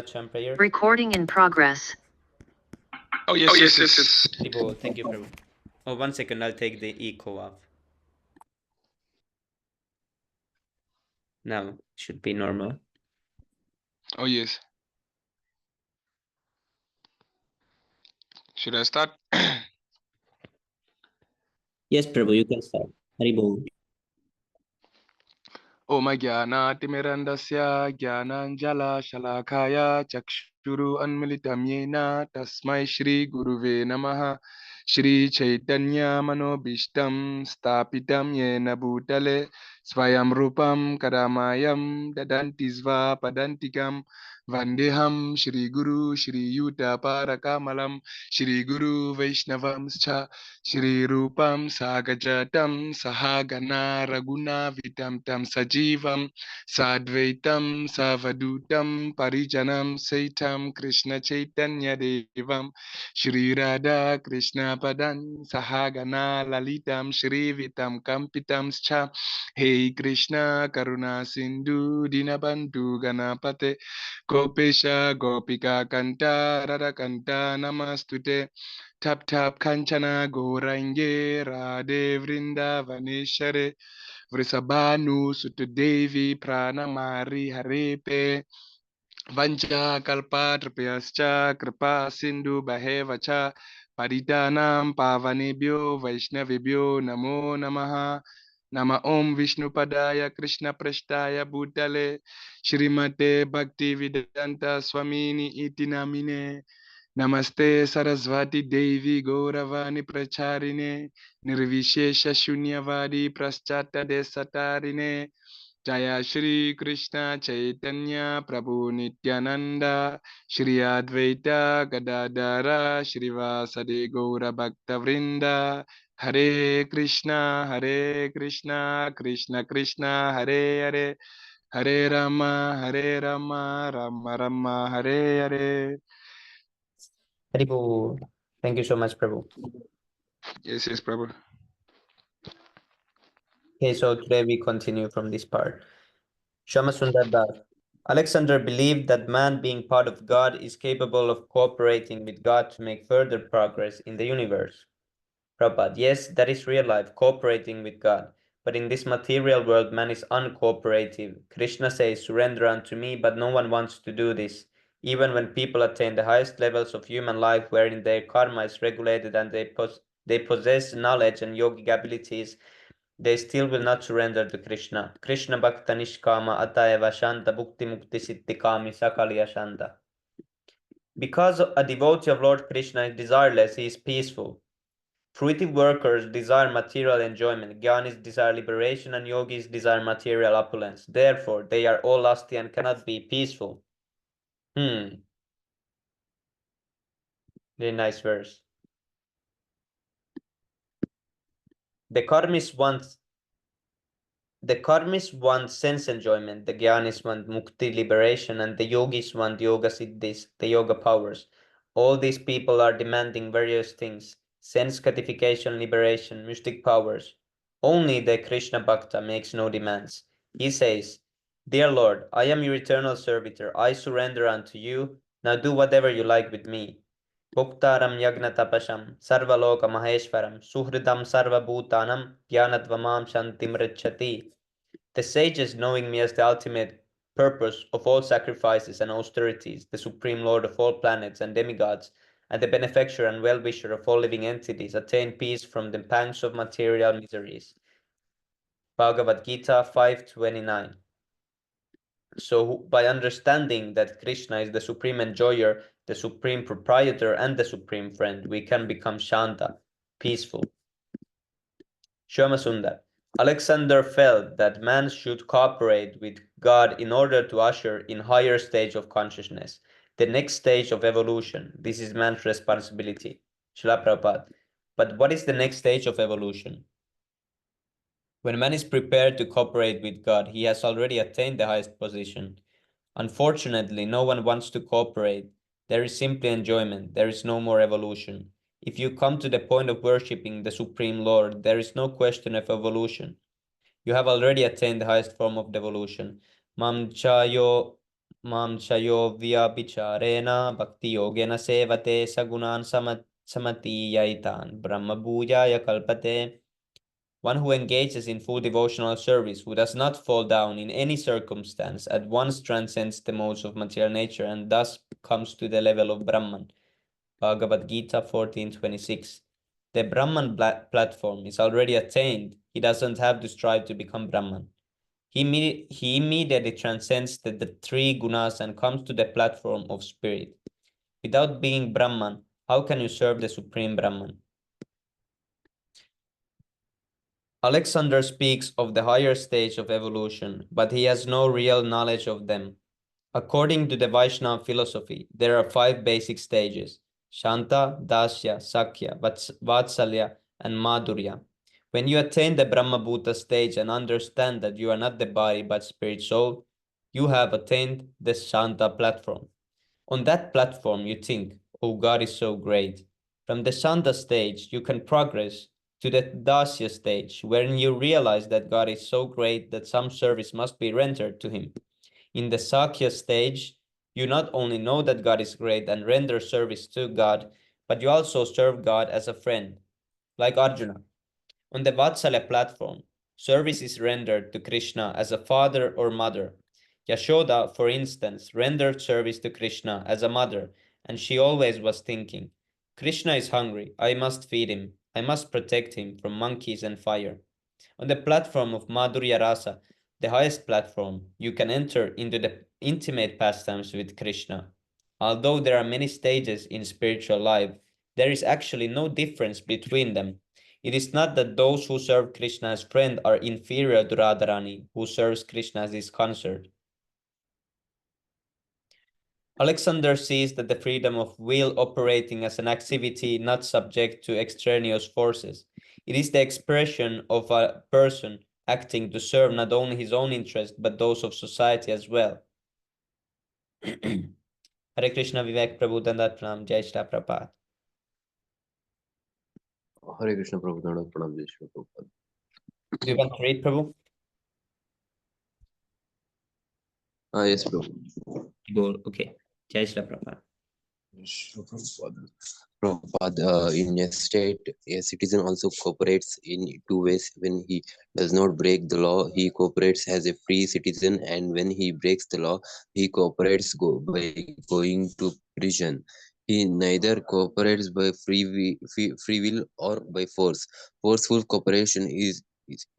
Chant prayer. Recording in progress. Oh, yes, yes, yes. Prabhu, thank you, Prabhu. Oh, 1 second, I'll take the echo off. Now it should be normal. Oh, yes. Should I start? Yes, Prabhu, you can start. Haribol. Om Jnana-timirandasya Jnananjala Shalakaya Chakshuru Anmilitam Yena Tasmai Shri Guruve Namaha Shri Chaitanya Manobishtam Stapitam Yena Bhutale Swayam Rupam Karamayam Dadanti Sva Padantikam Vandeham Shri Guru Shri Yuta Parakamalam Shri Guru Vaishnavam Shri Rupam Sagajatam Sahagana Raguna Vitam Tam Sajivam Sadvaitam Savadutam Parijanam Saitam Krishna Chaitanya Devam Shri Radha Krishna Padan Sahagana Lalitam Shri Vitam Kampitam Scha Hey Krishna Karuna Sindhu Dinabandhu Ganapate Gopesha Gopika Kanta Radha Kanta Namastute Tap tap kanchana gorange Radhe Vrindavaneshware Vrisabhanu Sutudevi Pranamari Harepe Vancha Kalpa Tripyascha Kripa Sindhu Bahevacha Paritanam Pavanebhyo Vaishnavibhyo Namo Namaha Nama Om Vishnu Padaya Krishna Prashtaya Bhutale Shrimate Bhakti Vedanta Swamini Iti Namine Namaste Sarasvati Devi Gauravani Pracharine Nirvishesha Shunyavadi Praschata Desatarine Jaya Shri Krishna Chaitanya Prabhu Nityananda Shri Advaita Gadadara Shri Vasadi Gaura Bhakta Vrinda Hare Krishna Krishna Krishna Hare Hare Hare Rama Rama Rama Hare Hare. Haribol. Thank you so much, Prabhu. Yes, yes, Prabhu. Okay, so today we continue from this part. Shamasundar Das. Alexander believed that man, being part of God, is capable of cooperating with God to make further progress in the universe. Prabhupada, yes, that is real life, cooperating with God. But in this material world, man is uncooperative. Krishna says, surrender unto me, but no one wants to do this. Even when people attain the highest levels of human life, wherein their karma is regulated and they possess knowledge and yogic abilities, they still will not surrender to Krishna. Krishna bhakta nishkama atayava shanta bhukti mukti siddhi kami sakalya shanta. Because a devotee of Lord Krishna is desireless, he is peaceful. Fruitive workers desire material enjoyment, jnanis desire liberation, and yogis desire material opulence. Therefore, they are all lusty and cannot be peaceful. Very nice verse. The karmis want sense enjoyment, the jnanis want mukti liberation, and the yogis want yoga siddhis, the yoga powers. All these people are demanding various things: sense gratification, liberation, mystic powers. Only the Krishna Bhakta makes no demands. He says, Dear Lord, I am your eternal servitor. I surrender unto you. Now do whatever you like with me. Bhuktaram yagnatapasham sarvaloka maheshwaram suhridam sarvabhutanam jnanatvamam shantim ricchati. The sages, knowing me as the ultimate purpose of all sacrifices and austerities, the supreme lord of all planets and demigods, and the benefactor and well-wisher of all living entities, attain peace from the pangs of material miseries. Bhagavad Gita 5:29. So by understanding that Krishna is the supreme enjoyer, the supreme proprietor, and the supreme friend, we can become Shanta, peaceful. Shyamasundar. Alexander felt that man should cooperate with God in order to usher in higher stage of consciousness, the next stage of evolution. This is man's responsibility. Srila Prabhupada. But what is the next stage of evolution? When man is prepared to cooperate with God, he has already attained the highest position. Unfortunately, no one wants to cooperate. There is simply enjoyment. There is no more evolution. If you come to the point of worshipping the Supreme Lord, there is no question of evolution. You have already attained the highest form of devolution. Mam chayo Mam chayo vyabhicharena bhakti yogena sevate sagunan samati yaitan brahma bhujaya kalpate. One who engages in full devotional service, who does not fall down in any circumstance, at once transcends the modes of material nature and thus comes to the level of Brahman. Bhagavad Gita 14:26. The Brahman platform is already attained. He doesn't have to strive to become Brahman. He immediately transcends the three gunas and comes to the platform of spirit. Without being Brahman, how can you serve the Supreme Brahman? Alexander speaks of the higher stage of evolution, but he has no real knowledge of them. According to the Vaishnava philosophy, there are 5 basic stages: Shanta, Dasya, Sakya, Vatsalya, and Madhurya. When you attain the Brahmabhuta stage and understand that you are not the body but spirit soul, you have attained the Shanta platform. On that platform, you think, oh, God is so great. From the Shanta stage, you can progress to the Dasya stage, wherein you realize that God is so great that some service must be rendered to him. In the Sakya stage, you not only know that God is great and render service to God, but you also serve God as a friend, like Arjuna. On the Vatsalya platform, service is rendered to Krishna as a father or mother. Yashoda, for instance, rendered service to Krishna as a mother, and she always was thinking, Krishna is hungry, I must feed him, I must protect him from monkeys and fire. On the platform of Madhurya Rasa, the highest platform, you can enter into the intimate pastimes with Krishna. Although there are many stages in spiritual life, there is actually no difference between them. It is not that those who serve Krishna as friend are inferior to Radharani, who serves Krishna as his consort. Alexander sees that the freedom of will operating as an activity not subject to extraneous forces. It is the expression of a person acting to serve not only his own interest but those of society as well. Hare Krishna Vivek Prabhu Dandat Pranam Jai Shri Prabhupada. Hare Krishna Prabhu Dandat Pranam Jai Shri Prabhupada. Do you want to read, Prabhu? Yes, Prabhu. Go. Okay. Jai Shri Prabhupada. Prabhupada, in a state, a citizen also cooperates in two ways. When he does not break the law, he cooperates as a free citizen, and when he breaks the law, he cooperates by going to prison. He neither cooperates by free will or by force. Forceful cooperation is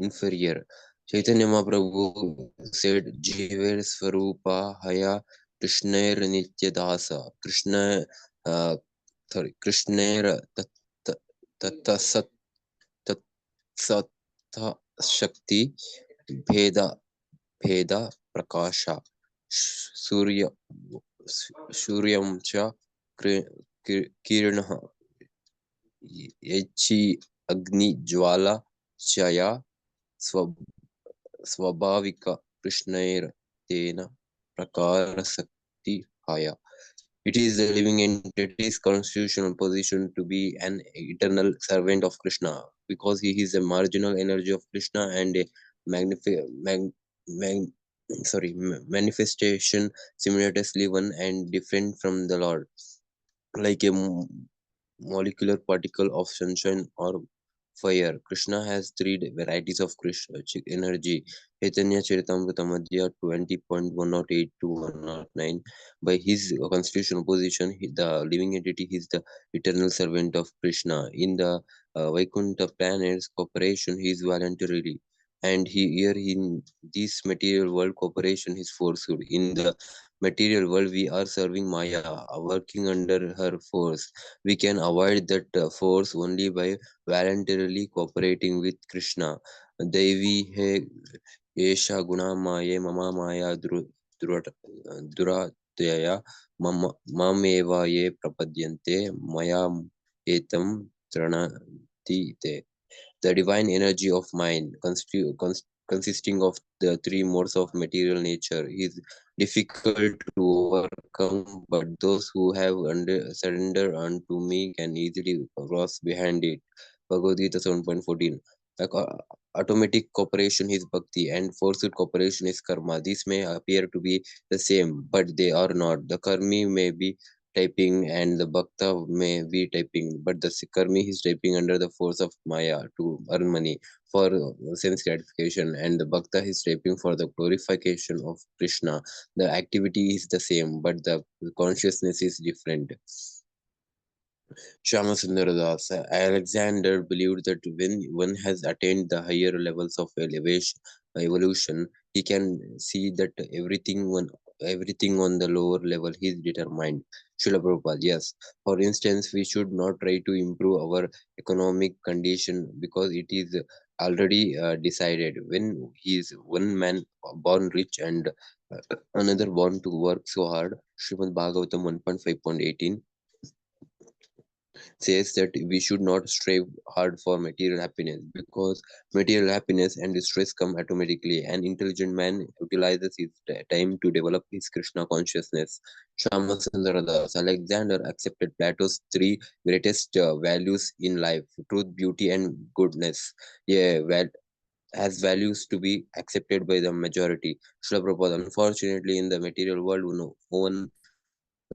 inferior. Chaitanya Mahaprabhu said, Jiver Swarupa Haya Krishnair Nityadasa. Krishnera Tatsat Shakti Bheda Prakasha Surya Suryam Cha Kirana Yachi Agni Jwala Chaya Swabhavika Krishnair Tena Prakara Sakti Haya. It is the living entity's constitutional position to be an eternal servant of Krishna, because he is a marginal energy of Krishna and a manifestation simultaneously one and different from the Lord, like a molecular particle of sunshine or fire. Krishna has three varieties of Krishna energy. Chaitanya Charitamrita Madhya 20.108 to 109. By his constitutional position, the living entity is the eternal servant of Krishna. In the Vaikuntha planets, cooperation is voluntarily. And here in this material world, cooperation is forced. In the material world, we are serving Maya, working under her force. We can avoid that force only by voluntarily cooperating with Krishna. Devi he Esha Guna Maya Mama Maya Durataya Mameva ye Prapadyante Mayam Etam Tranati Te. The divine energy of mind, consisting of the three modes of material nature, is difficult to overcome, but those who have surrendered unto me can easily cross behind it. Bhagavad Gita 7.14. automatic cooperation is bhakti and forced cooperation is karma. These may appear to be the same, but they are not. The karmi may be typing and the bhakta may be typing, but the karmi is typing under the force of maya to earn money for sense gratification, and the bhakta is typing for the glorification of Krishna. The activity is the same, but the consciousness is different. Shyamasundar Das. Alexander believed that when one has attained the higher levels of evolution, he can see that everything on the lower level is determined. Srila Prabhupada, yes. For instance, we should not try to improve our economic condition because it is already decided. When he is one man born rich and another born to work so hard, Srimad Bhagavatam 1.5.18 says that we should not strive hard for material happiness because material happiness and stress come automatically. An intelligent man utilizes his time to develop his Krishna consciousness. Shamasundara Das. Alexander accepted Plato's three greatest values in life: truth, beauty, and goodness. Yeah, as values to be accepted by the majority. Srila Prabhupada, unfortunately, in the material world, no one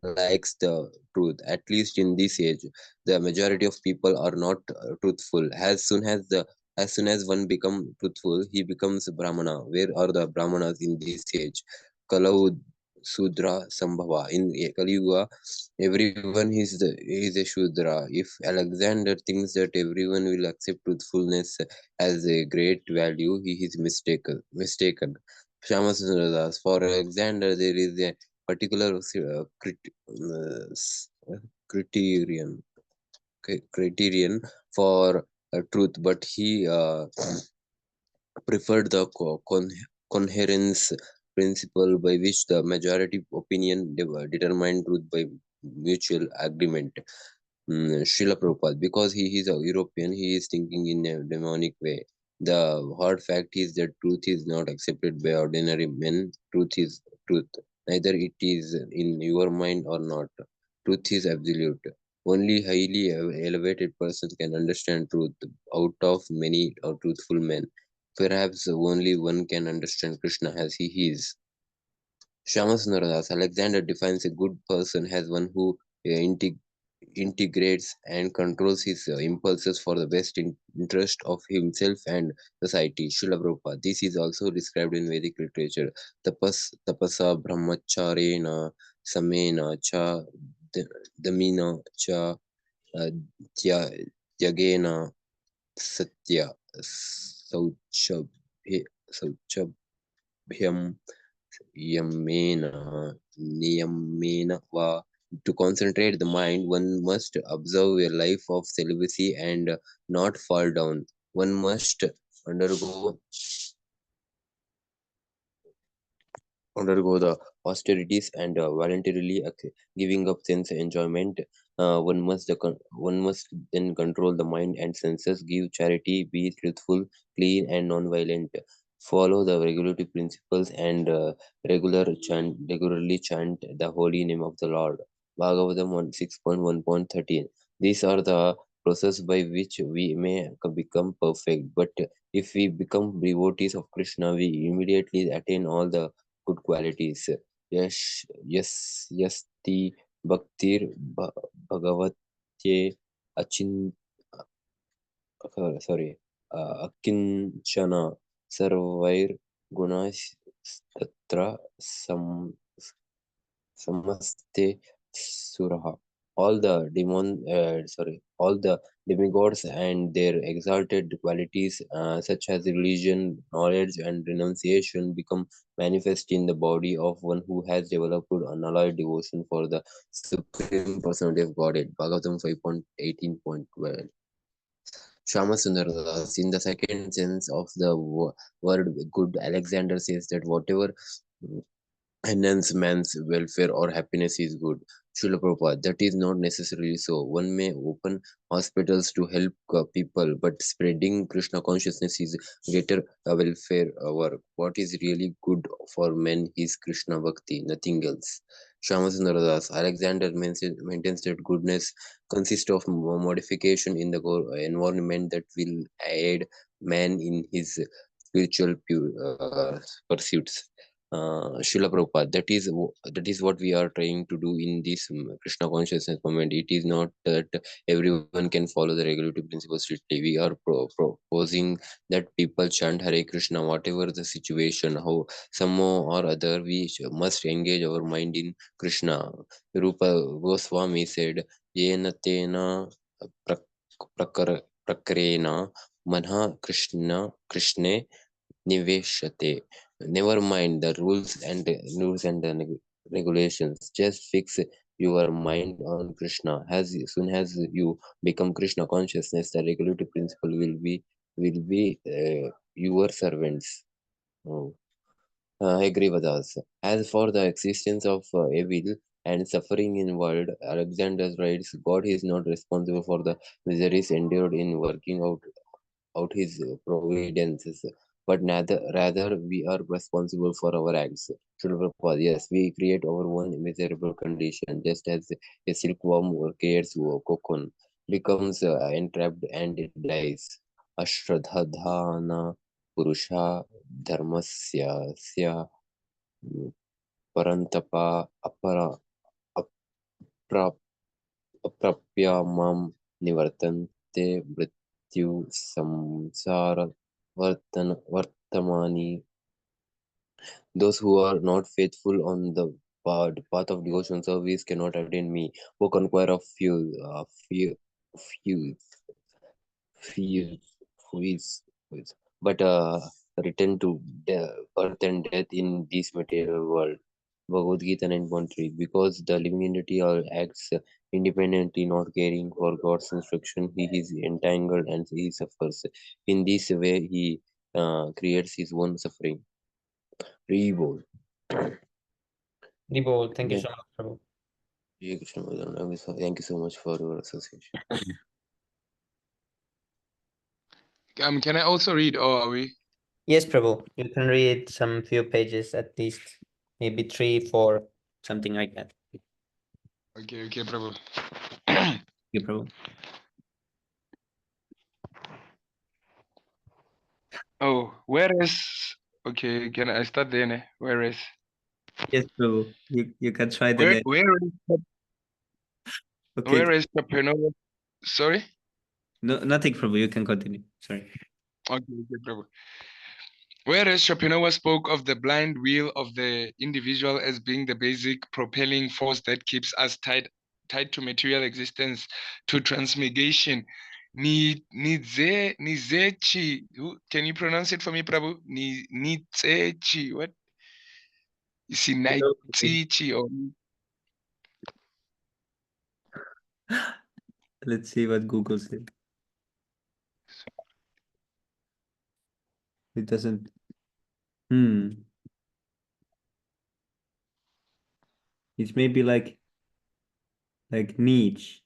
likes the truth. At least in this age, the majority of people are not truthful. As soon as one become truthful, he becomes Brahmana. Where are the Brahmanas in this age? Kalau Sudra Sambhava. In Kali Yuga, everyone is a Shudra. If Alexander thinks that everyone will accept truthfulness as a great value, he is mistaken. Shyamasundar Das. For Alexander, there is a particular criterion for truth, but he preferred the coherence principle by which the majority opinion determined truth by mutual agreement. Srila Prabhupada, because he is a European, he is thinking in a demonic way. The hard fact is that truth is not accepted by ordinary men. Truth is truth. Neither it is in your mind or not. Truth is absolute. Only highly elevated persons can understand truth. Out of many or truthful men, perhaps only one can understand Krishna as he is. Shamasundara Das. Alexander defines a good person as one who integrates and controls his impulses for the best interest of himself and society. Srila Prabhupada. This is also described in Vedic literature. Tapasa brahmacharena samena cha damina cha tyagena satya sauchabhyam yamena niyamena va. To concentrate the mind, one must observe a life of celibacy and not fall down. One must undergo undergo the austerities and voluntarily giving up sense enjoyment. One must then control the mind and senses, give charity, be truthful, clean, and non-violent, follow the regulative principles, and regularly chant the holy name of the Lord. Bhagavatam 6.1.13. These are the process by which we may become perfect. But if we become devotees of Krishna, we immediately attain all the good qualities. Yes, yasti bhaktir bhagavatye achin sorry akinchana sarvair gunas tatra sam samaste suraha. All the all the demigods and their exalted qualities, such as religion, knowledge, and renunciation, become manifest in the body of one who has developed unalloyed devotion for the Supreme Personality of Godhead. Bhagavatam 5.18.12. Shamasundara Das. In the second sense of the word good, Alexander says that whatever enhance man's welfare or happiness is good. Srila Prabhupada, that is not necessarily so. One may open hospitals to help people, but spreading Krishna consciousness is greater welfare work. What is really good for men is Krishna Bhakti, nothing else. Shyamasundar Das. Alexander maintains that goodness consists of modification in the environment that will aid man in his spiritual pursuits. Srila Prabhupada, that is what we are trying to do in this Krishna consciousness movement. It is not that everyone can follow the regulative principles strictly. We are proposing that people chant Hare Krishna, whatever the situation, how somehow or other we must engage our mind in Krishna. Rupa Goswami said, Yena tena prak- prakarena manha Krishne niveshate. Never mind the rules and the regulations. Just fix your mind on Krishna. As soon as you become Krishna consciousness, the regulative principle will be your servants. Oh. I agree with us. As for the existence of evil and suffering in world, Alexander writes, God is not responsible for the miseries endured in working out his providences, but rather we are responsible for our acts. Srila Prabhupada, yes, we create our own miserable condition, just as a silkworm creates a cocoon, becomes entrapped and it dies. Ashradhana Purusha Dharmasya Parantapa apra, अप्राप्यमां निवर्तन्ते मृत्यु संसार वर्तमानि. Those who are not faithful on the path of devotion service cannot attain me, who conquer of few, few, few, but return to birth and death in this material world. Bhagavad Gita 9.3. Because the living entity acts independently, not caring for God's instruction, he is entangled and he suffers. In this way, he creates his own suffering. Reborn. Dibol, thank you Yeah. so much, Prabhu. Thank you so much for your association. Can I also read, or are we? Yes, Prabhu, you can read some few pages at least, maybe 3, 4, something like that. Okay, Prabhu. You, Prabhu. Oh, whereas, okay, can I start there? Whereas, Yes, Prabhu. You can try the name. Okay. whereas Capernaum, sorry? No, nothing, Prabhu. You can continue. Sorry. Okay, Prabhu. Whereas Schopenhauer spoke of the blind will of the individual as being the basic propelling force that keeps us tied to material existence, to transmigration. Nizechi. Can you pronounce it for me, Prabhu? Nizechi. What? Sinaichichi or Let's see what Google said. It doesn't. It's maybe like niche.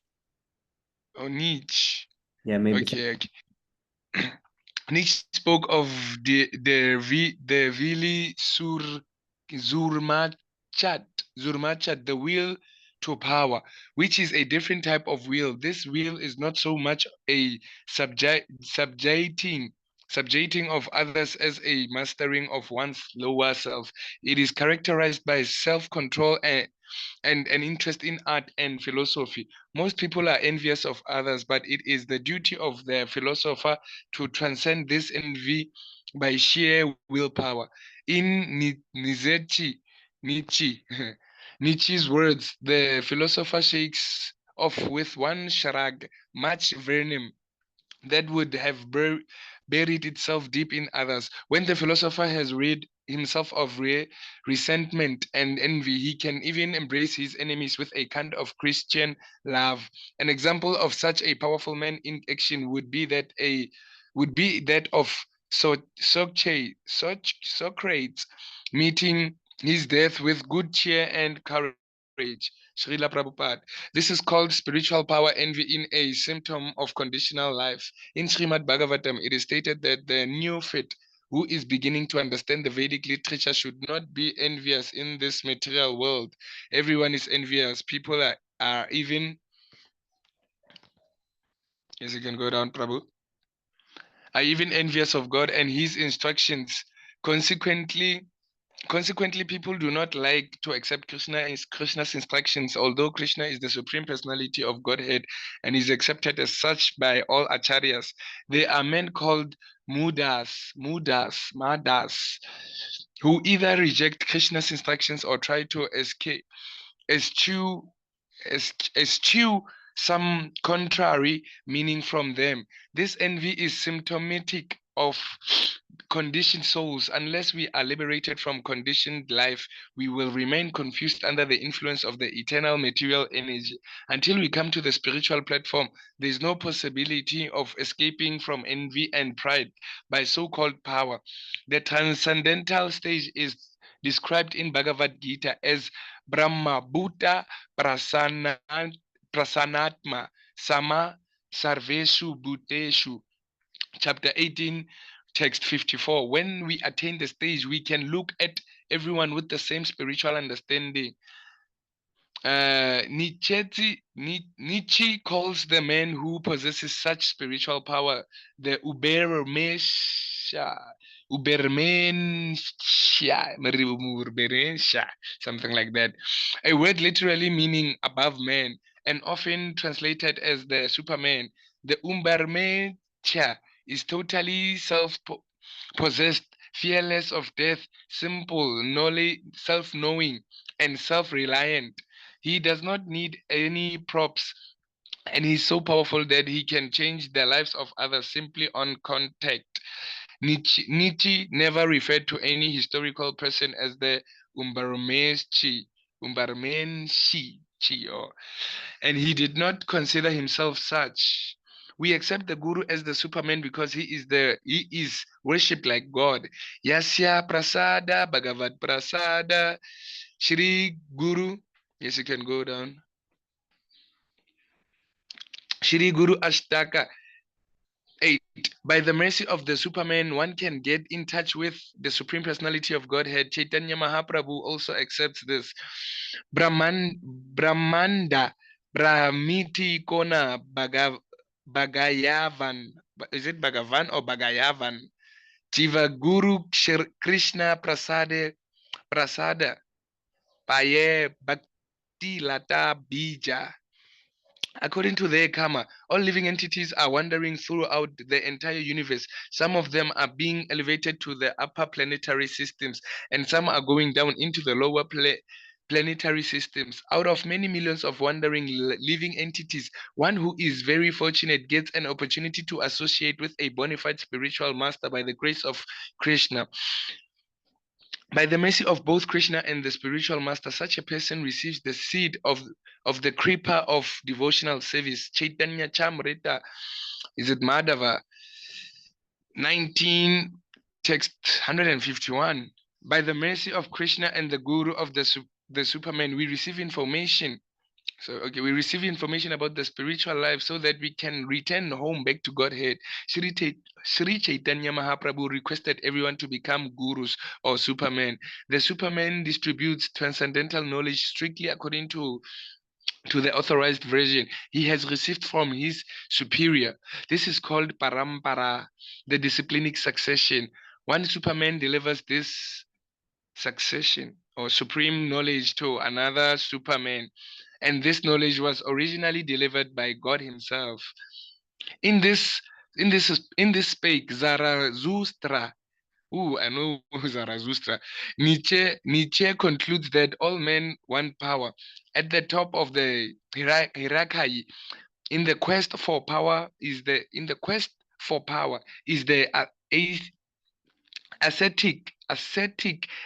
Nietzsche. Yeah, maybe. Okay. Nietzsche spoke of the vili zurmachat, the will to power, which is a different type of will. This will is not so much a subjecting of others as a mastering of one's lower self. It is characterized by self-control and an interest in art and philosophy. Most people are envious of others, but it is the duty of the philosopher to transcend this envy by sheer willpower. In Nietzsche, Nietzsche's words, the philosopher shakes off with one shrug much venom that would have buried itself deep in others. When the philosopher has rid himself of resentment and envy, he can even embrace his enemies with a kind of Christian love. An example of such a powerful man in action would be that of Socrates meeting his death with good cheer and courage. Srila Prabhupada. This is called spiritual power envy in a symptom of conditional life. In Srimad Bhagavatam, it is stated that the neophyte who is beginning to understand the Vedic literature should not be envious in this material world. Everyone is envious. People are even, yes, you can go down, Prabhu, are even envious of God and his instructions. Consequently, people do not like to accept Krishna's instructions, although Krishna is the supreme personality of Godhead and is accepted as such by all acharyas. There are men called madas, who either reject Krishna's instructions or try to eschew eschew some contrary meaning from them. This envy is symptomatic of conditioned souls. Unless we are liberated from conditioned life, we will remain confused under the influence of the eternal material energy. Until we come to the spiritual platform, there is no possibility of escaping from envy and pride by so-called power. The transcendental stage is described in Bhagavad Gita as Brahma Bhuta Prasanatma Sama Sarveshu Bhuteshu. Chapter 18, text 54. When we attain the stage, we can look at everyone with the same spiritual understanding. Nietzsche calls the man who possesses such spiritual power the Ubermensha, something like that. A word literally meaning above man and often translated as the Superman. The Umbermensha is totally self-possessed, fearless of death, simple, self-knowing, and self-reliant. He does not need any props, and he's so powerful that he can change the lives of others simply on contact. Nietzsche never referred to any historical person as the Umbermenshi, and he did not consider himself such. We accept the Guru as the Superman because he is worshipped like God. Yasya Prasada, Bhagavad Prasada, Shri Guru. Yes, you can go down. Shri Guru Ashtaka 8. By the mercy of the Superman, one can get in touch with the Supreme Personality of Godhead. Chaitanya Mahaprabhu also accepts this. Brahmanda, Brahmiti Kona Bagayavan. Is it Bhagavan or Bagayavan? Jiva Guru Krishna Prasada Paye Bhakti Lata Bija. According to their karma, all living entities are wandering throughout the entire universe. Some of them are being elevated to the upper planetary systems, and some are going down into the lower planetary systems. Out of many millions of wandering living entities, one who is very fortunate gets an opportunity to associate with a bona fide spiritual master by the grace of Krishna. By the mercy of both Krishna and the spiritual master, such a person receives the seed of the creeper of devotional service. Chaitanya Chamrita, is it Madhava? 19, text 151. By the mercy of Krishna and the Guru of the Superman, we receive information. So, okay, we receive information about the spiritual life so that we can return home back to Godhead. Sri Chaitanya Mahaprabhu requested everyone to become gurus or supermen. The Superman distributes transcendental knowledge strictly according to the authorized version he has received from his superior. This is called parampara, the disciplinic succession. One Superman delivers this succession or supreme knowledge to another Superman, and this knowledge was originally delivered by God himself. In this spake Zarathustra. Ooh, I know Zarathustra. Nietzsche concludes that all men want power. At the top of the hierarchy, in the quest for power is the ascetic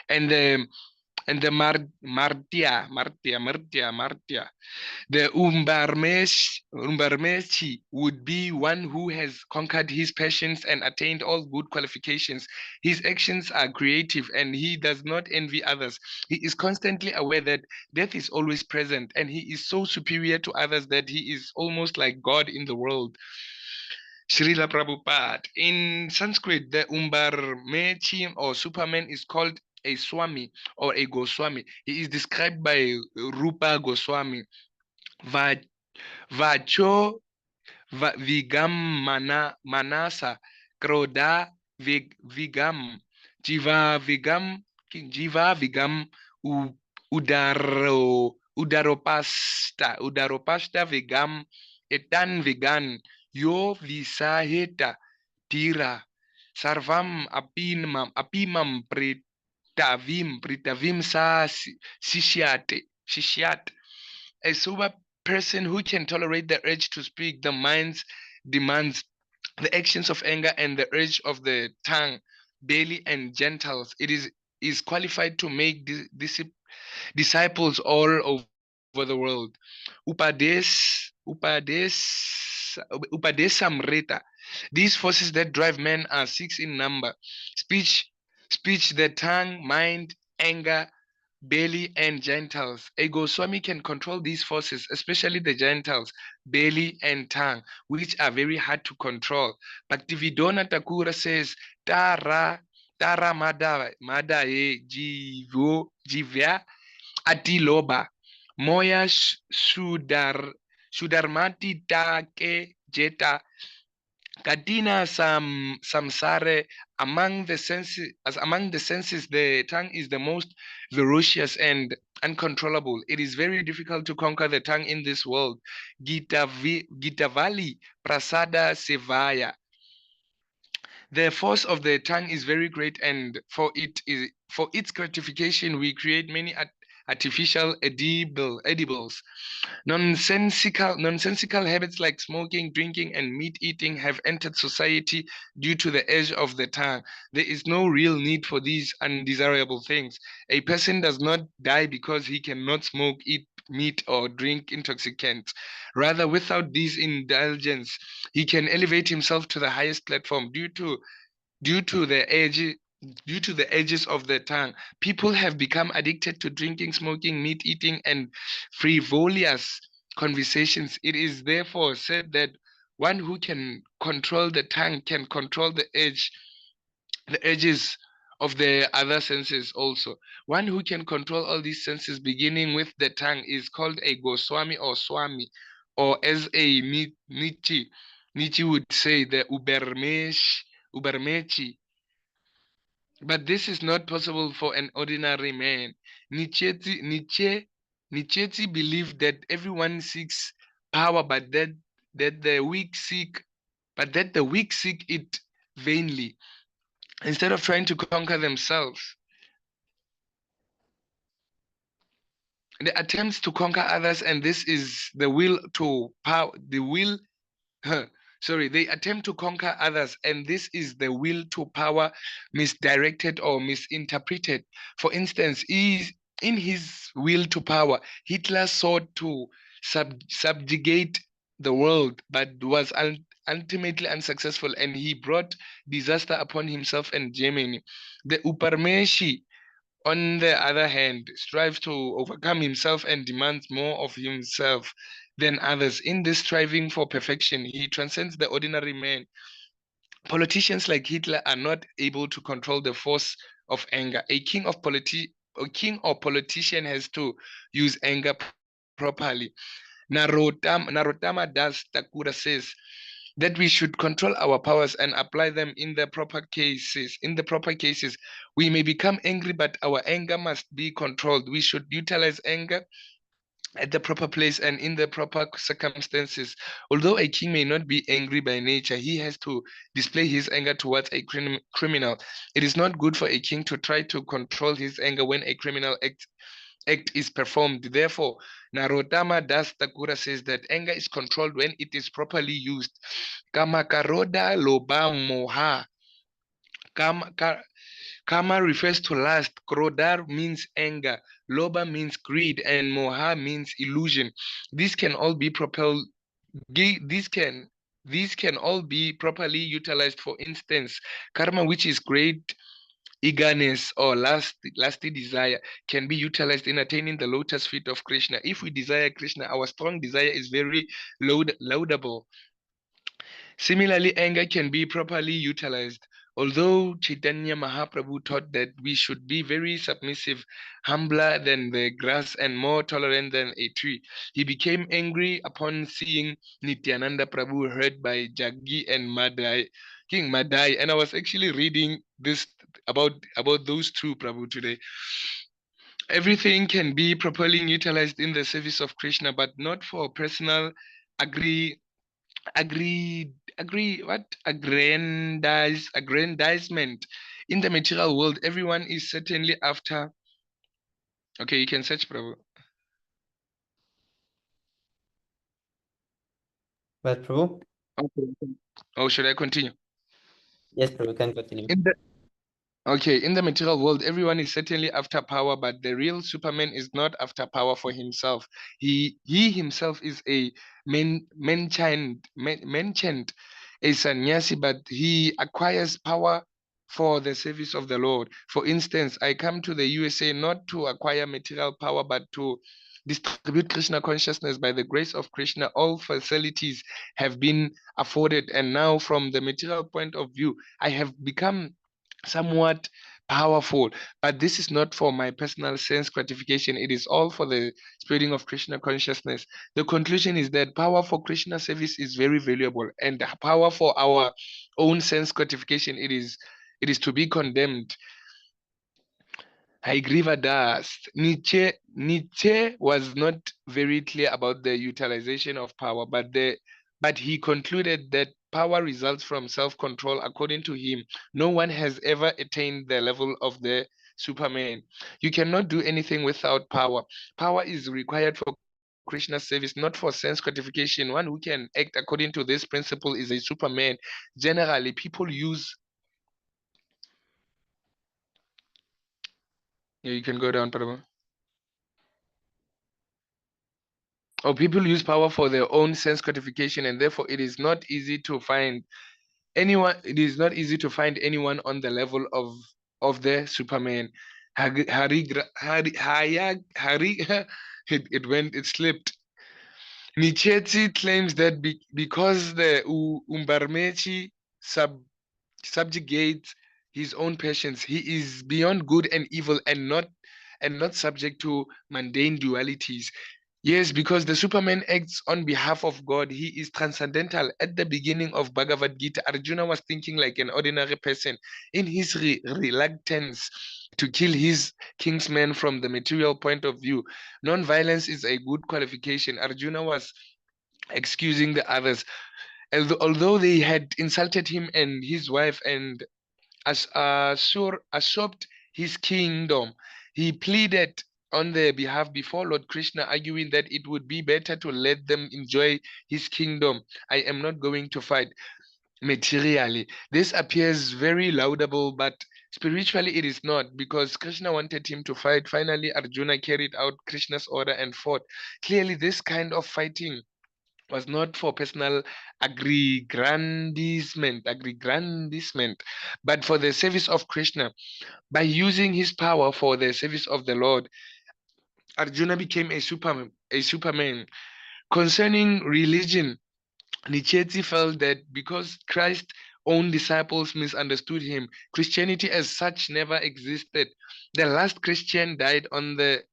and the martya. The Umbarmeshi would be one who has conquered his passions and attained all good qualifications. His actions are creative and he does not envy others. He is constantly aware that death is always present, and he is so superior to others that he is almost like God in the world. Srila Prabhupada. In Sanskrit, the Umbar or Superman is called a Swami or a Goswami. He is described by Rupa Goswami. Vacho Vigam Manasa Kroda Vigam Jiva Vigam Udaropasta Vigam Etan Vigan Yo Visaheta Tira Sarvam Apimam Pritavim Sa Sishyat. A sober person who can tolerate the urge to speak, the mind's demands, the actions of anger, and the urge of the tongue, belly, and genitals. It is qualified to make disciples all over the world. Upadesamrita. These forces that drive men are six in number: speech, the tongue, mind, anger, belly, and genitals. A Goswami can control these forces, especially the genitals, belly, and tongue, which are very hard to control. Bhaktivedanta Thakur says, Tara Madaye Jivya Atiloba, Moya Shudarmati Take Jeta Kadina samsare. Among the senses, the tongue is the most ferocious and uncontrollable. It is very difficult to conquer the tongue in this world. Gitavali Prasada Sevaya. The force of the tongue is very great, and for its gratification, we create many artificial edibles. Nonsensical habits like smoking, drinking, and meat eating have entered society due to the edge of the tongue. There is no real need for these undesirable things. A person does not die because he cannot smoke, eat meat, or drink intoxicants. Rather, without these indulgences, he can elevate himself to the highest platform due to the edges of the tongue. People have become addicted to drinking, smoking, meat eating, and frivolous conversations. It is therefore said that one who can control the tongue can control the edges of the other senses also. One who can control all these senses, beginning with the tongue, is called a Goswami or Swami, or as a Nietzsche would say, the Ubermechi. But this is not possible for an ordinary man. Nietzsche believed that everyone seeks power, that the weak seek it vainly, instead of trying to conquer themselves. The attempts to conquer others, and this is the will to power, they attempt to conquer others, and this is the will to power misdirected or misinterpreted. For instance, in his will to power, Hitler sought to subjugate the world, but was ultimately unsuccessful, and he brought disaster upon himself and Germany. The Uparmeshi, on the other hand, strives to overcome himself and demands more of himself than others. In this striving for perfection, he transcends the ordinary man. Politicians like Hitler are not able to control the force of anger. A king or politician has to use anger properly. Narottama Das Thakura says that we should control our powers and apply them in the proper cases. In the proper cases, we may become angry, but our anger must be controlled. We should utilize anger at the proper place and in the proper circumstances. Although a king may not be angry by nature, he has to display his anger towards a criminal. It is not good for a king to try to control his anger when a criminal act is performed. Therefore, Narottama Das Thakura says that anger is controlled when it is properly used. Kamakaroda loba moha. Kama refers to lust. Krodar means anger. Loba means greed, and moha means illusion. These can all be properly utilized. For instance, karma, which is great eagerness or lusty desire, can be utilized in attaining the lotus feet of Krishna. If we desire Krishna, our strong desire is very laudable. Similarly, anger can be properly utilized. Although Chaitanya Mahaprabhu taught that we should be very submissive, humbler than the grass, and more tolerant than a tree, he became angry upon seeing Nityananda Prabhu hurt by Jaggi and Madai, King Madai. And I was actually reading this about those two Prabhu today. Everything can be properly utilized in the service of Krishna, but not for personal agree aggrandizement. In the material world, everyone is certainly after. Okay, you can search, Prabhu. But Prabhu? Okay. Oh, should I continue? Yes, Prabhu, can continue. Okay, in the material world, everyone is certainly after power, but the real Superman is not after power for himself. He himself is a mentioned a sannyasi, but he acquires power for the service of the Lord. For instance, I come to the USA not to acquire material power, but to distribute Krishna consciousness. By the grace of Krishna, all facilities have been afforded, and now from the material point of view, I have become somewhat powerful, but this is not for my personal sense gratification. It is all for the spreading of Krishna consciousness. The conclusion is that power for Krishna service is very valuable, and the power for our own sense gratification, it is to be condemned. Haigriva Das. Nietzsche was not very clear about the utilization of power, but he concluded that power results from self-control. According to him, no one has ever attained the level of the Superman. You cannot do anything without power. Power is required for Krishna's service, not for sense gratification. One who can act according to this principle is a Superman. Generally, people use. Yeah, you can go down, Parama. Or people use power for their own sense gratification, and therefore it is not easy to find anyone. It is not easy to find anyone on the level of the Superman. Hari it slipped. Nietzsche claims that because the Umbarmechi subjugates his own passions, he is beyond good and evil, and not subject to mundane dualities. Yes, because the Superman acts on behalf of God. He is transcendental. At the beginning of Bhagavad Gita, Arjuna was thinking like an ordinary person. In his reluctance to kill his kingsman from the material point of view, non-violence is a good qualification. Arjuna was excusing the others, although they had insulted him and his wife and usurped his kingdom. He pleaded on their behalf before Lord Krishna, arguing that it would be better to let them enjoy his kingdom. I am not going to fight materially. This appears very laudable, but spiritually it is not, because Krishna wanted him to fight. Finally, Arjuna carried out Krishna's order and fought. Clearly, this kind of fighting was not for personal aggrandizement, but for the service of Krishna. By using his power for the service of the Lord, Arjuna became a superman. Concerning religion, Nietzsche felt that because Christ's own disciples misunderstood him, Christianity as such never existed. The last Christian died on the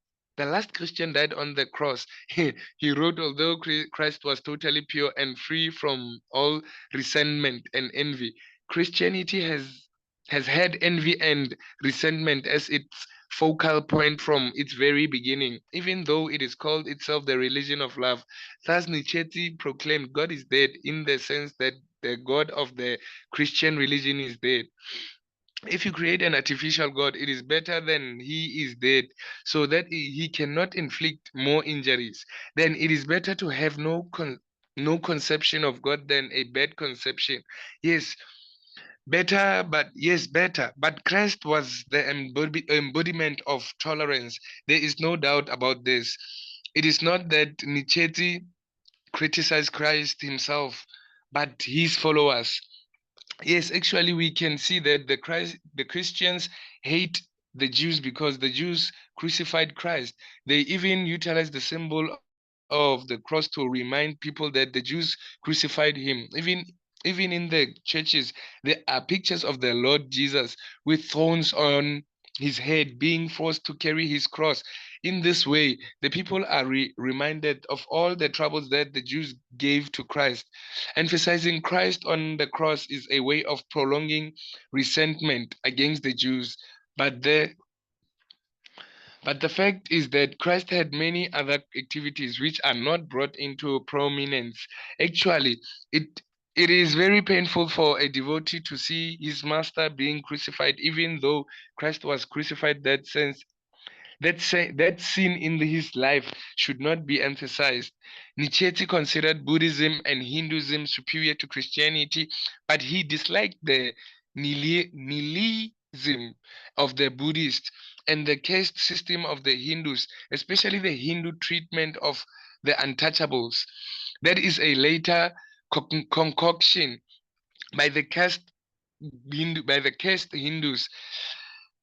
cross. He wrote, although Christ was totally pure and free from all resentment and envy, Christianity has had envy and resentment as its focal point from its very beginning, even though it is called itself the religion of love. Thus, Nietzsche proclaimed God is dead in the sense that the God of the Christian religion is dead. If you create an artificial God, it is better than he is dead, so that he cannot inflict more injuries. Then it is better to have no conception of God than a bad conception. Yes, better. But Christ was the embodiment of tolerance. There is no doubt about this. It is not that Nietzsche criticized Christ himself, but his followers. Yes, actually, we can see that the Christians hate the Jews because the Jews crucified Christ. They even utilized the symbol of the cross to remind people that the Jews crucified him. Even even in the churches, there are pictures of the Lord Jesus with thorns on his head, being forced to carry his cross. In this way, the people are reminded of all the troubles that the Jews gave to Christ. Emphasizing Christ on the cross is a way of prolonging resentment against the Jews. But the fact is that Christ had many other activities which are not brought into prominence. Actually, it it is very painful for a devotee to see his master being crucified, even though Christ was crucified. That scene in his life should not be emphasized. Nietzsche considered Buddhism and Hinduism superior to Christianity, but he disliked the nihilism of the Buddhists and the caste system of the Hindus, especially the Hindu treatment of the untouchables. That is a later concoction by the caste Hindus.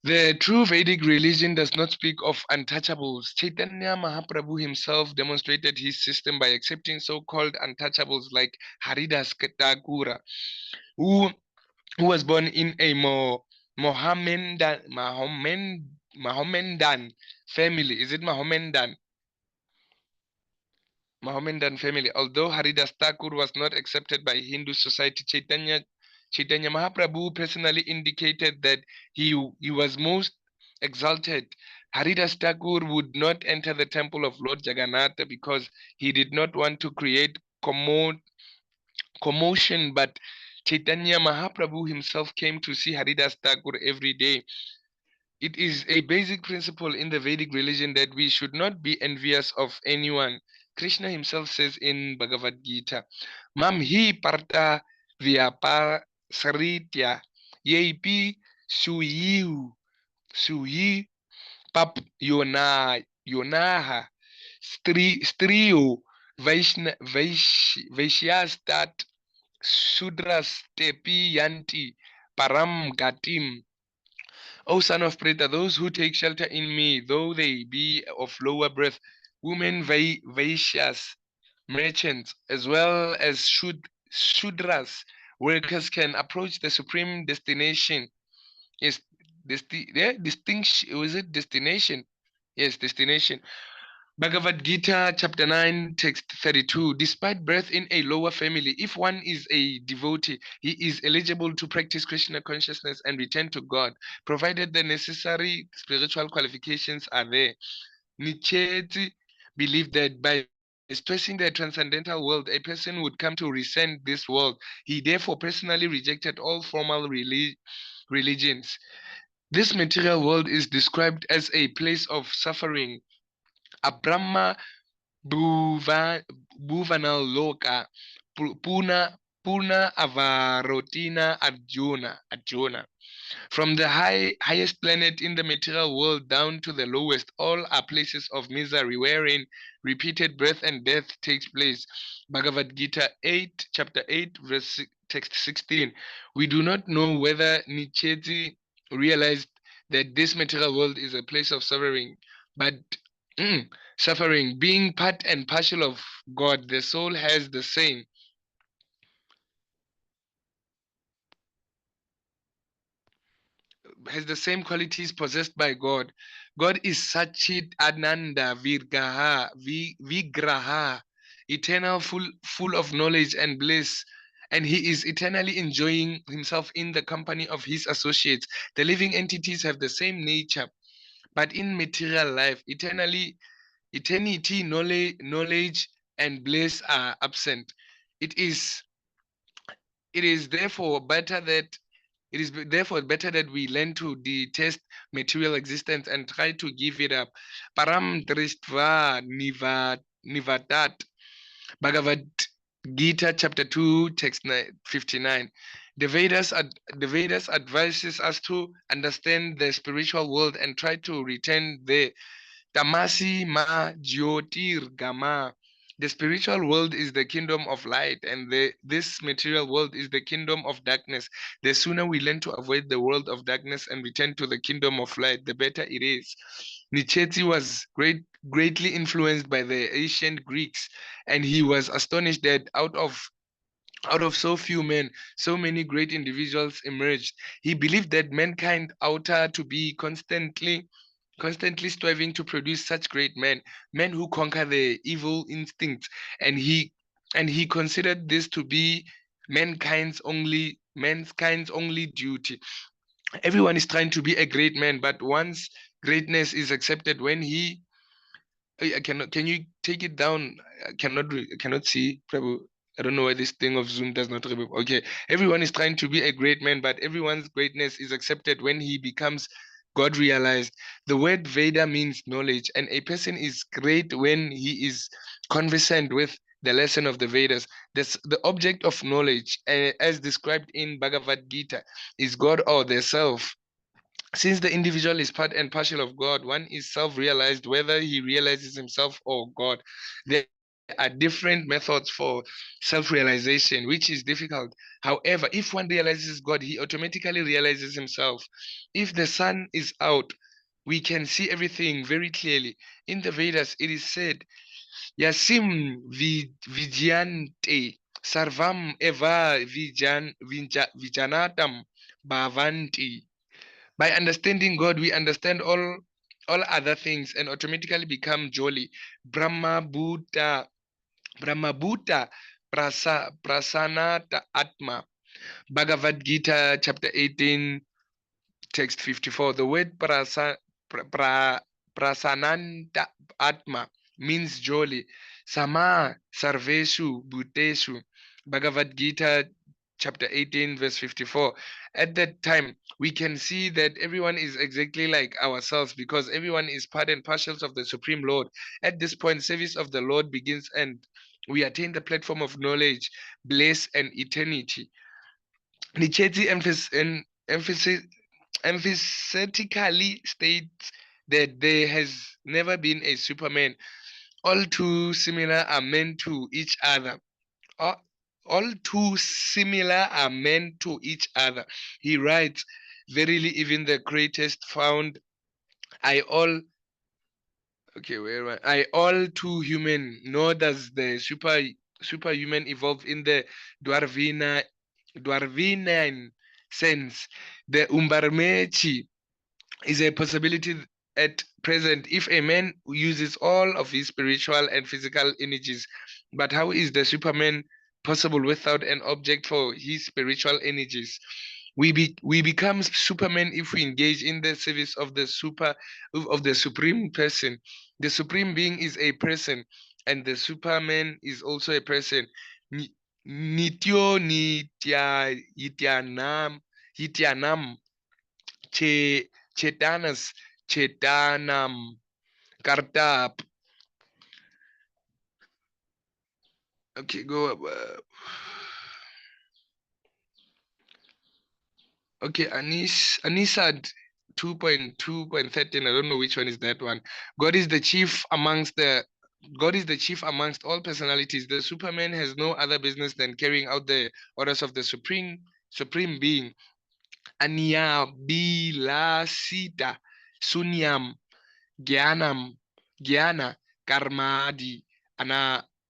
The true Vedic religion does not speak of untouchables. Chaitanya Mahaprabhu himself demonstrated his system by accepting so-called untouchables like Haridas Thakur, who, who was born in a Mohammedan family. Is it Mohammedan? Mohammedan family. Although Haridas Thakur was not accepted by Hindu society, Chaitanya Mahaprabhu personally indicated that he was most exalted. Haridas Thakur would not enter the temple of Lord Jagannath because he did not want to create commotion, but Chaitanya Mahaprabhu himself came to see Haridas Thakur every day. It is a basic principle in the Vedic religion that we should not be envious of anyone. Krishna himself says in Bhagavad Gita, Mam hi parta vyapa saritya yepi suyi pap yonaha striyo vaishyastat sudras tepi yanti param gatim. O son of Preta, those who take shelter in me, though they be of lower birth, women, Vaishyas, merchants, as well as Shudras, workers can approach the supreme destination. Yes, distinction, was it destination? Yes, destination. Bhagavad Gita, chapter 9, text 32. Despite birth in a lower family, if one is a devotee, he is eligible to practice Krishna consciousness and return to God, provided the necessary spiritual qualifications are there. Nietzsche believed that by stressing the transcendental world, a person would come to resent this world. He therefore personally rejected all formal religions. This material world is described as a place of suffering. Abrahma Bhuvanal Loka Puna Avarotina Arjuna. From the highest planet in the material world down to the lowest, all are places of misery wherein repeated birth and death takes place. Bhagavad Gita 8, chapter 8, verse text 16. We do not know whether Nietzsche realized that this material world is a place of suffering, but suffering being part and parcel of God, the soul has the same qualities possessed by God. God is Sachit Ananda Vigraha, eternal, full of knowledge and bliss, and he is eternally enjoying himself in the company of his associates. The living entities have the same nature, but in material life, eternity, knowledge, and bliss are absent. It is therefore better that we learn to detest material existence and try to give it up. Param Dristva Nivatat. Bhagavad Gita chapter 2, text 59. The Vedas advises us to understand the spiritual world and try to return there. Tamasi ma jyotir gama. The spiritual world is the kingdom of light, and this material world is the kingdom of darkness. The sooner we learn to avoid the world of darkness and return to the kingdom of light, the better it is. Nietzsche was greatly influenced by the ancient Greeks, and he was astonished that out of Out of so few men, so many great individuals emerged. He believed that mankind ought to be constantly striving to produce such great men who conquer the evil instincts, and he considered this to be mankind's only duty. Everyone is trying to be a great man, but one's greatness is accepted when he I cannot. Can you take it down? I cannot see. Prabhu. I don't know why this thing of Zoom does not remove. Okay, everyone is trying to be a great man, but everyone's greatness is accepted when he becomes God realized. The word Veda means knowledge, and a person is great when he is conversant with the lesson of the Vedas. The object of knowledge, as described in Bhagavad Gita, is God or the self. Since the individual is part and partial of God, one is self-realized whether he realizes himself or God. There are different methods for self-realization, which is difficult. However, if one realizes God, he automatically realizes himself. If the sun is out, we can see everything very clearly. In the Vedas, it is said, Yasim vijante sarvam eva vijanatam bhavanti. By understanding God, we understand all other things and automatically become jolly. Brahma Buddha, Brahma Buddha, Prasanata Atma. Bhagavad Gita, chapter 18, text 54. The word prasananta atma means jolly. Sama sarveshu bhuteshu. Bhagavad Gita chapter 18 verse 54. At that time we can see that everyone is exactly like ourselves because everyone is part and parcels of the Supreme Lord. At this point, service of the Lord begins and we attain the platform of knowledge, bliss, and eternity. Nicheti emphatically states that there has never been a Superman. All too similar are men to each other. All, all too similar are men to each other. He writes, verily even the greatest found I all okay, where am I all too human, nor does the superhuman evolve in the Dwarvinan sense. The Umbarmechi is a possibility at present if a man uses all of his spiritual and physical energies. But how is the Superman possible without an object for his spiritual energies? We become Superman if we engage in the service of the supreme person. The supreme being is a person, and the Superman is also a person. Nityo Yityanam Chetanas Chetanam Kartap. Okay, go up. Okay, Anisad 2.2.13. I don't know which one is that one. God is the chief amongst the God is the chief amongst all personalities. The Superman has no other business than carrying out the orders of the supreme being. Anya Bilasita Sunyam Gyanam Gyana Karmadi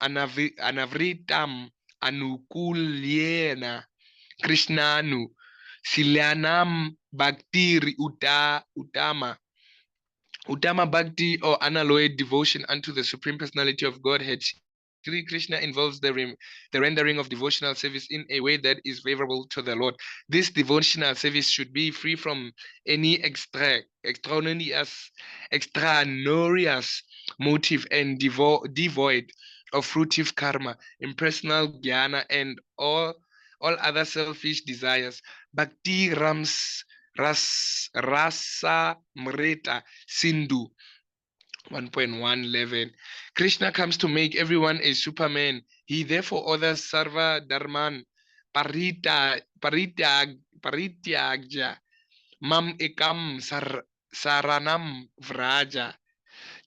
Anavritam Anukulyena Krishnanu Silyanam Bhaktiri Utama. Uttama Bhakti or unalloyed devotion unto the Supreme Personality of Godhead. Sri Krishna involves the rendering of devotional service in a way that is favorable to the Lord. This devotional service should be free from any extraneous motive and devoid of fruitive karma, impersonal jnana, and all other selfish desires. Bhakti Rasa Mreta Sindhu 1.111. Krishna comes to make everyone a Superman. He therefore orders Sarva Dharman Parityagya Mam Ekam Saranam Vraja.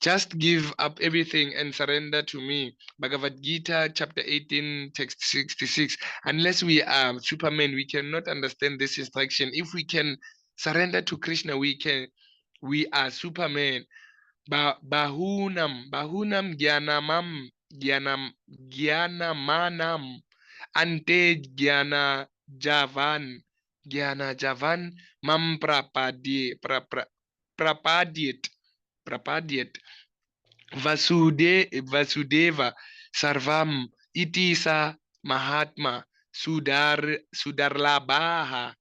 Just give up everything and surrender to me. Bhagavad Gita, chapter 18, text 66. Unless we are Superman, we cannot understand this instruction. If we can surrender to Krishna, we are Superman. Bahunam Gyanamanam ante Gyana Javan mam prapadyet Vasudeva Sarvam Itisa Mahatma Sudarlabaha.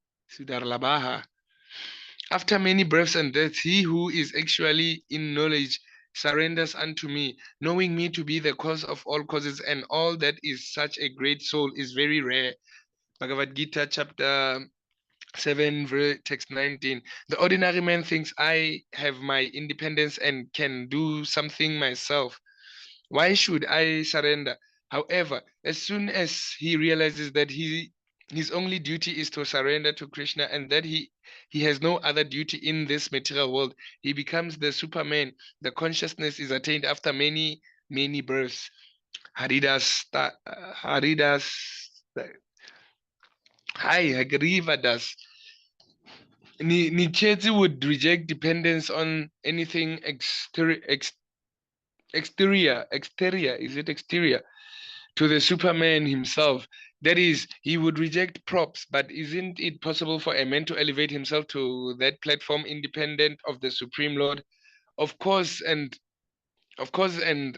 After many births and deaths, he who is actually in knowledge surrenders unto me, knowing me to be the cause of all causes, and all that is such a great soul is very rare. Bhagavad Gita chapter 7 verse text 19. The ordinary man thinks I have my independence and can do something myself. Why should I surrender? However, as soon as he realizes that his only duty is to surrender to Krishna and that he has no other duty in this material world, he becomes the Superman. The consciousness is attained after many births. Haridas Hi, Hagrivadas. Nietzsche would reject dependence on anything exterior, is it exterior, to the Superman himself. That is, he would reject props, but isn't it possible for a man to elevate himself to that platform independent of the Supreme Lord? Of course, and of course, and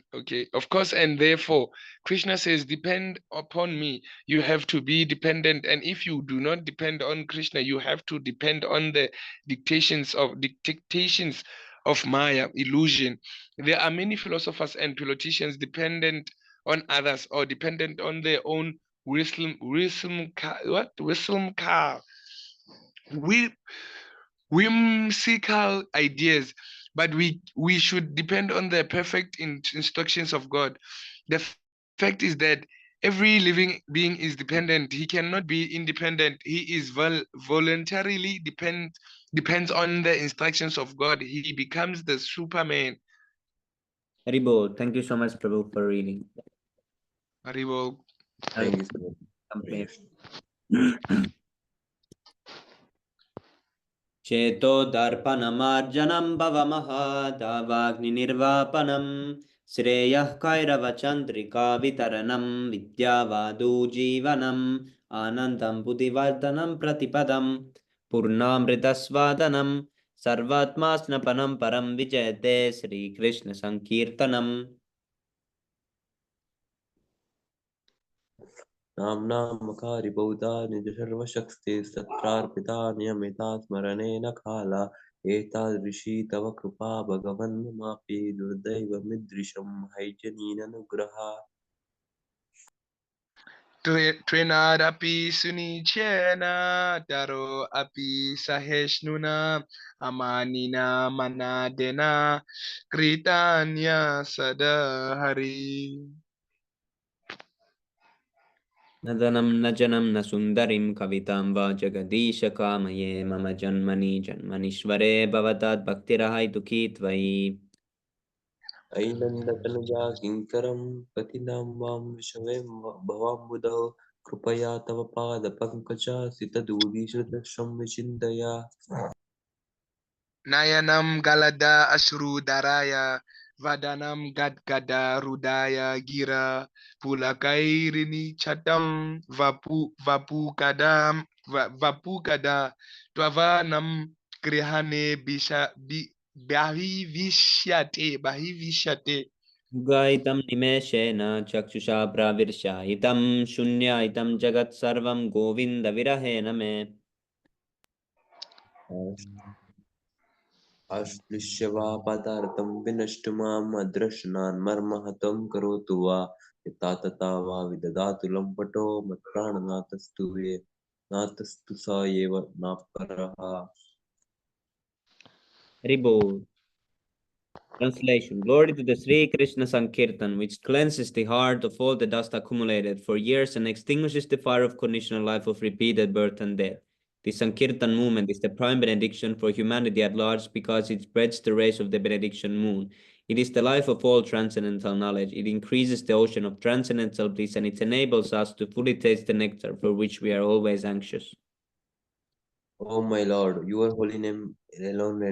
therefore, Krishna says, depend upon me. You have to be dependent, and if you do not depend on Krishna, you have to depend on the dictations of Maya, illusion. There are many philosophers and politicians dependent on others or dependent on their own whimsical ideas, but we should depend on the perfect instructions of God. The fact is that every living being is dependent. He cannot be independent. He is voluntarily depends on the instructions of God. He becomes the Superman. Haribo, thank you so much, Prabhu, for reading. Haribol. Thank you so much. Complete. चेतोदर्पणमार्जनं भवमहादावाग्निर्वापनं श्रेयः कैरवचन्द्रिकावितरणं विद्यावादूजीवनम् आनन्दं बुद्धिवर्धनं प्रतिपदं पूर्णामृतस्वादनं सर्वात्मास्नपनं परं विजयते श्रीकृष्णसङ्कीर्तनम् नाम्नामकारि बहुधा निज सर्वशक्ते सत्रार्पिता नियमिता स्मरणेन काला एतादृशी तव कृपा भगवन् ममापि दुर्दैवमिदृशं हैजनीननुग्रहा Trenadapi sunichena daro api saheshnuna amanina manadena kritanya sadahari. न धनं न जनं न सुन्दरीं कवितां वा जगदीश कामये मम जन्मनि जन्मनीश्वरे भवतात् भक्तिरहैतुकी त्वयि ऐनन्दतनुजा किङ्करं पतिनां वां विषमे भवाम्बुधौ कृपया तव पादपङ्कजासितधूलिश्रुतशं विचिन्तया Nayanam galada ashrudaraya vadanam gadgada rudaya gira pulakairini chatam vapukada twavanam grihane bahivishyate. गायितं निमेषेण चक्षुषा प्राविर्शायितं शून्यायितं जगत्सर्वं गोविन्दविरहेण मे आश्लिष्य वा पदार्थं विनष्टु माम् अदृश्नान् मर्महतं करोतु वा यथा तथा वा विदधातु लम्पटो मत्प्राणनाथस्तु नाथस्तु स एव नापरः Haribo. Translation. Glory to the Sri Krishna Sankirtan, which cleanses the heart of all the dust accumulated for years and extinguishes the fire of conditional life of repeated birth and death. The Sankirtan movement is the prime benediction for humanity at large because it spreads the rays of the benediction moon. It is the life of all transcendental knowledge. It increases the ocean of transcendental bliss and it enables us to fully taste the nectar for which we are always anxious. O my Lord, your holy name alone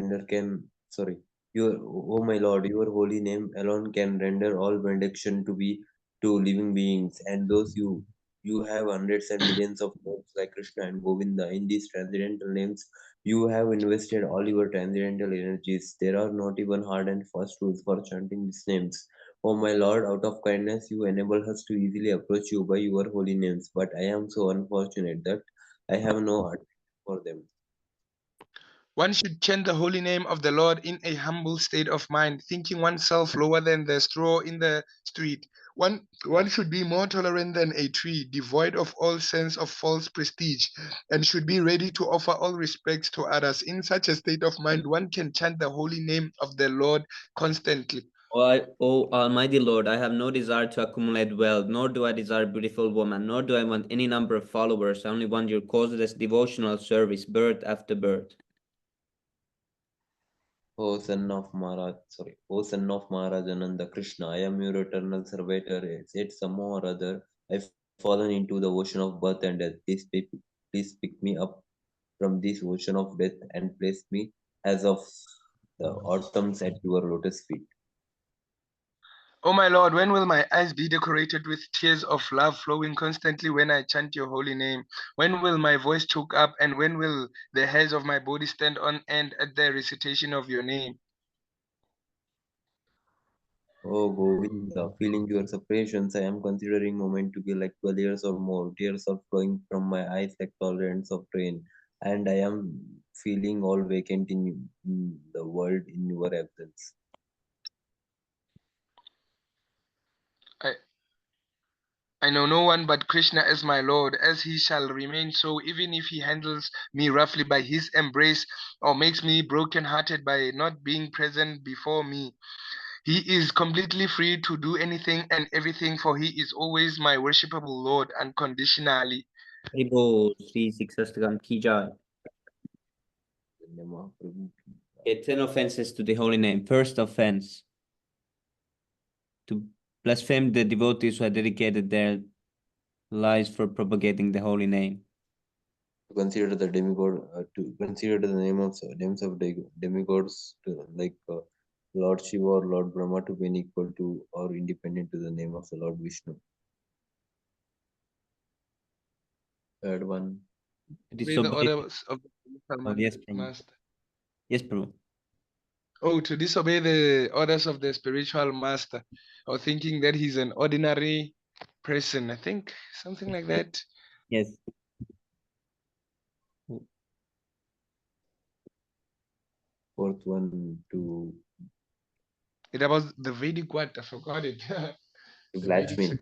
O my Lord, your holy name alone can render all benediction to living beings and those you you have hundreds and millions of names like Krishna and Govinda. In these transcendental names, you have invested all your transcendental energies. There are not even hard and fast rules for chanting these names. Oh my Lord, out of kindness, you enable us to easily approach you by your holy names. But I am so unfortunate that I have no art for them. One should chant the holy name of the Lord in a humble state of mind, thinking oneself lower than the straw in the street. One should be more tolerant than a tree, devoid of all sense of false prestige, and should be ready to offer all respect to others. In such a state of mind, one can chant the holy name of the Lord constantly. O Almighty Lord, I have no desire to accumulate wealth, nor do I desire beautiful woman, nor do I want any number of followers. I only want your causeless devotional service, birth after birth. O son of Maharaj Ananda Krishna, I am your eternal servitor. Yet somehow or other, I've fallen into the ocean of birth and death. Please pick me up from this ocean of death and place me as of the autumns at your lotus feet. O my Lord, when will my eyes be decorated with tears of love flowing constantly when I chant your holy name? When will my voice choke up, and when will the hairs of my body stand on end at the recitation of your name? Oh Govinda, feeling your separations, I am considering moment to be like 12 years or more. Tears are flowing from my eyes like torrents of rain, and I am feeling all vacant in the world in your absence. I, I know no one but Krishna as my Lord, as he shall remain so, even if he handles me roughly by his embrace or makes me broken-hearted by not being present before me. He is completely free to do anything and everything, for he is always my worshipable Lord unconditionally. Haribo, Sri Siksastakam Ki Jai. Okay, 10 offenses to the holy name. First offense, to blaspheme the devotees who have dedicated their lives for propagating the holy name. To consider the to consider the names of demigods like Lord Shiva or Lord Brahma to be equal to or independent to the name of the Lord Vishnu. Third one. Obey the Disobey. orders of the Oh, yes, Prabhu. master. Yes, Prabhu. Oh, to disobey the orders of the spiritual master, or thinking that he's an ordinary person. I think something like that. Yes. Fourth one to It was the Vedic what? I forgot it. The Vedic. blaspheme.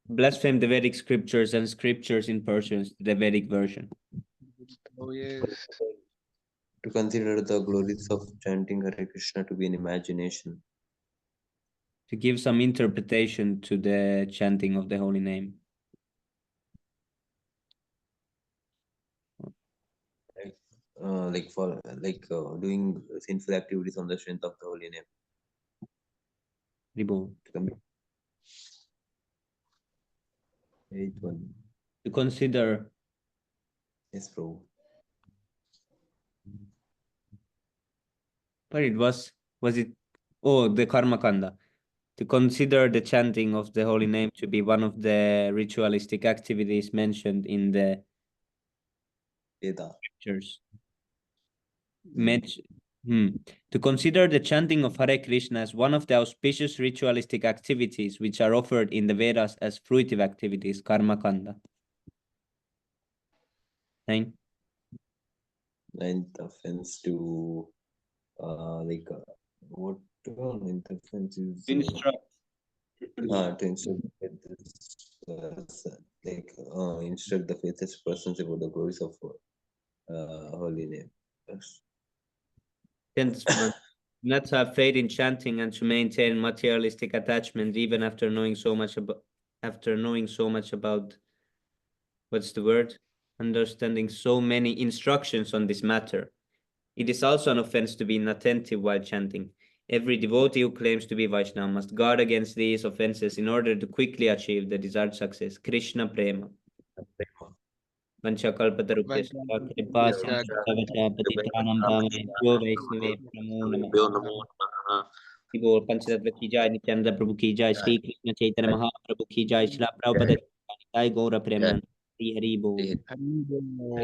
Blaspheme the Vedic scriptures and scriptures in persons, the Vedic version. Oh yes. To consider the glories of chanting Hare Krishna to be an imagination. To give some interpretation to the chanting of the holy name. Doing sinful activities on the strength of the holy name. Haribo. Eighth one. To consider. Yes, bro. But it was it? Oh, the Karma Kanda. To consider the chanting of the holy name to be one of the ritualistic activities mentioned in the Veda. scriptures. To consider the chanting of Hare Krishna as one of the auspicious ritualistic activities which are offered in the Vedas as fruitive activities, Karma Kanda. Ninth offense to what ninth offense is to instruct. To instruct instruct the faithless persons about the glories of holy name. Yes. 10th one, not to have faith in chanting and to maintain materialistic attachment even after knowing so much about what's the word? Understanding so many instructions on this matter. It is also an offense to be inattentive while chanting. Every devotee who claims to be Vaishnava must guard against these offenses in order to quickly achieve the desired success. Krishna Prema. Vanchakalpatarubhyascha kripa sindhuvascha patitanam pavanebhyo Vaishnavebhyo namo namah. बोल पंचतत्व की जय नित्यानंद प्रभु की जय श्री कृष्ण चैतन्य महाप्रभु की जय Srila Prabhupad Jai Gaura Yeah. Preman. Hari Hari Bol. Hari